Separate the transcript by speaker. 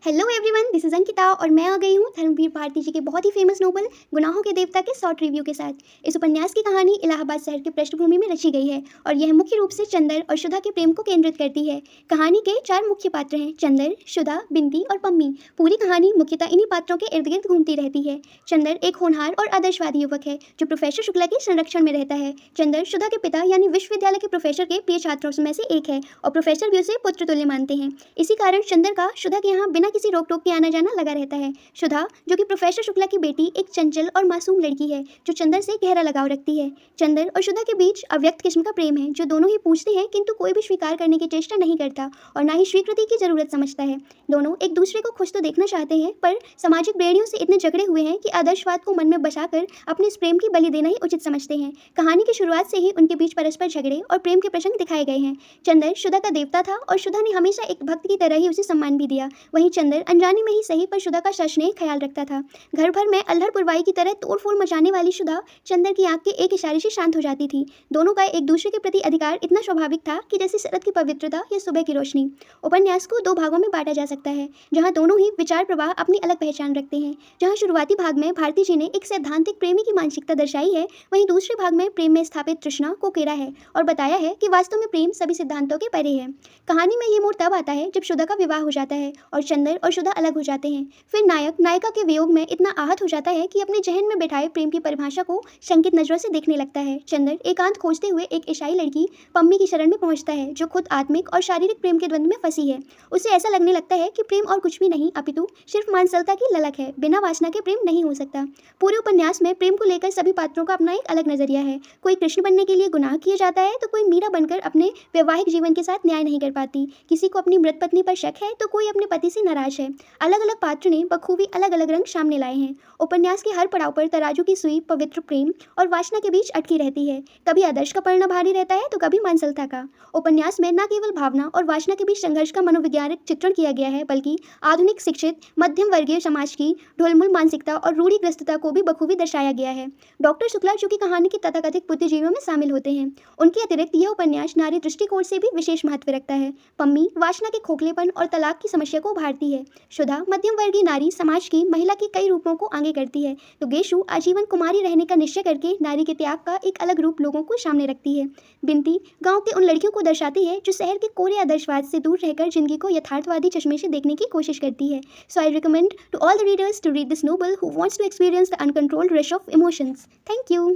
Speaker 1: Hello everyone, this is Ankita और मैं आ गई हूँ धर्मवीर भारती जी के बहुत ही फेमस नोवेल गुनाहों के देवता के शॉर्ट रिव्यू के साथ। इस उपन्यास की कहानी इलाहाबाद शहर के पृष्ठभूमि में रची गई है और यह मुख्य रूप से चंदर और शुदा के प्रेम को केंद्रित करती है। कहानी के 4 मुख्य पात्र हैं, चंदर, शुदा, बिंती और पम्मी। पूरी कहानी मुख्यतः इन्हीं पात्रों के इर्द गिर्द घूमती रहती है। चंदर एक होनहार और आदर्शवादी युवक है जो प्रोफेसर शुक्ला के संरक्षण में रहता है। चंदर शुदा के पिता यानी विश्वविद्यालय के प्रोफेसर के प्रिय छात्रों में से एक है और प्रोफेसर भी उसे पुत्र तुल्य मानते हैं। इसी कारण चंदर का शुदा के यहाँ बिना किसी रोक टोक के आना जाना लगा रहता है। शुदा, जो कि प्रोफेसर शुक्ला की बेटी, एक चंचल और मासूम लड़की है जो चंदर से गहरा लगाव रखती है। चंदर और शुदा के बीच अव्यक्त किस्म का प्रेम है जो दोनों ही पूछते हैं किंतु कोई भी स्वीकार करने की चेष्टा नहीं करता और ना ही स्वीकृति की जरूरत समझता है। दोनों एक दूसरे को खुश तो देखना चाहते हैं पर सामाजिक बेड़ियों से इतने जकड़े हुए हैं कि आदर्शवाद को मन में बसाकर अपने इस प्रेम की बलि देना ही उचित समझते हैं। कहानी की शुरुआत से ही उनके बीच परस्पर झगड़े और प्रेम के प्रसंग दिखाए गए हैं। चंदर शुदा का देवता था और शुदा ने हमेशा एक भक्त की तरह ही उसे सम्मान भी दिया। वहीं चंदर अनजाने में ही सही पर शुदा का सस्नेह ख्याल रखता था। घर भर में अल्हड़ पुरवाई की तरह तोड़फोड़ मचाने वाली शुदा चंदर की आंख के एक इशारे से शांत हो जाती थी। दोनों का एक दूसरे के प्रति अधिकार इतना स्वाभाविक था कि जैसे शरद की पवित्रता या सुबह की रोशनी। उपन्यास को 2 भागों में बांटा जा सकता है जहां दोनों ही विचार प्रवाह अपनी अलग पहचान रखते हैं। जहां शुरुआती भाग में भारती जी ने एक सैद्धांतिक प्रेमी की मानसिकता दर्शाई है, वहीं दूसरे भाग में प्रेम में स्थापित तृष्णा को केरा है और बताया है कि वास्तव में प्रेम सभी सिद्धांतों के परे है। कहानी में ये मोड़ तब आता है जब शुदा का विवाह हो जाता है और चंदर और शुदा अलग हो जाते हैं। फिर नायक नायिका के वियोग में इतना आहत हो जाता है कि अपने जहन में बैठाए प्रेम की परिभाषा को शंकित नजरों से देखने लगता है। चंदर एकांत खोजते हुए एक ईसाई लड़की पम्मी की शरण में पहुंचता है जो खुद आत्मिक और शारीरिक प्रेम के द्वंद्व में फंसी है। उसे ऐसा लगने लगता है कि प्रेम और कुछ भी नहीं अपितु सिर्फ मानसलता की ललक है, बिना वासना के प्रेम नहीं हो सकता। पूरे उपन्यास में प्रेम को लेकर सभी पात्रों का अपना एक अलग नजरिया है। कोई कृष्ण बनने के लिए गुनाह किया जाता है तो कोई मीरा बनकर अपने वैवाहिक जीवन के साथ न्याय नहीं कर पाती। किसी को अपनी मृत पत्नी पर शक है तो कोई अपने पति से नाराज है। अलग अलग पात्र ने बखूबी अलग अलग रंग सामने लाए हैं। उपन्यास के हर पड़ाव पर तराजू की सुई पवित्र प्रेम और वासना के बीच अटकी रहती है। कभी आदर्श का पलड़ा भारी रहता है तो कभी मानसलता का। उपन्यास में न केवल भावना और वासना के बीच संघर्ष का मनोवैज्ञानिक चित्रण किया गया है बल्कि आधुनिक शिक्षित मध्यम वर्गीय समाज की ढुलमुल मानसिकता और रूढ़िग्रस्तता को भी बखूबी दर्शाया गया है। डॉक्टर शुक्ला जो कि कहानी के तथाकथित बुद्धिजीवियों में शामिल होते हैं, उनके अतिरिक्त यह उपन्यास नारी दृष्टिकोण से भी विशेष महत्व रखता है। पम्मी वासना के खोखलेपन और तलाक की समस्या को उभारती है। शुदा मध्यम वर्गीय नारी समाज की महिला के कई रूपों को आगे करती है तो गेशु आजीवन कुमारी रहने का निश्चय करके नारी के त्याग का एक अलग रूप लोगों को सामने रखती है। बिंती गांव के उन लड़कियों को दर्शाती है जो शहर के कोरे आदर्शवाद से दूर रहकर जिंदगी को यथार्थवादी चश्मे से देखने की कोशिश करती है। So I recommend to all the readers to read this novel who wants to experience the uncontrolled rush of emotions. Thank you.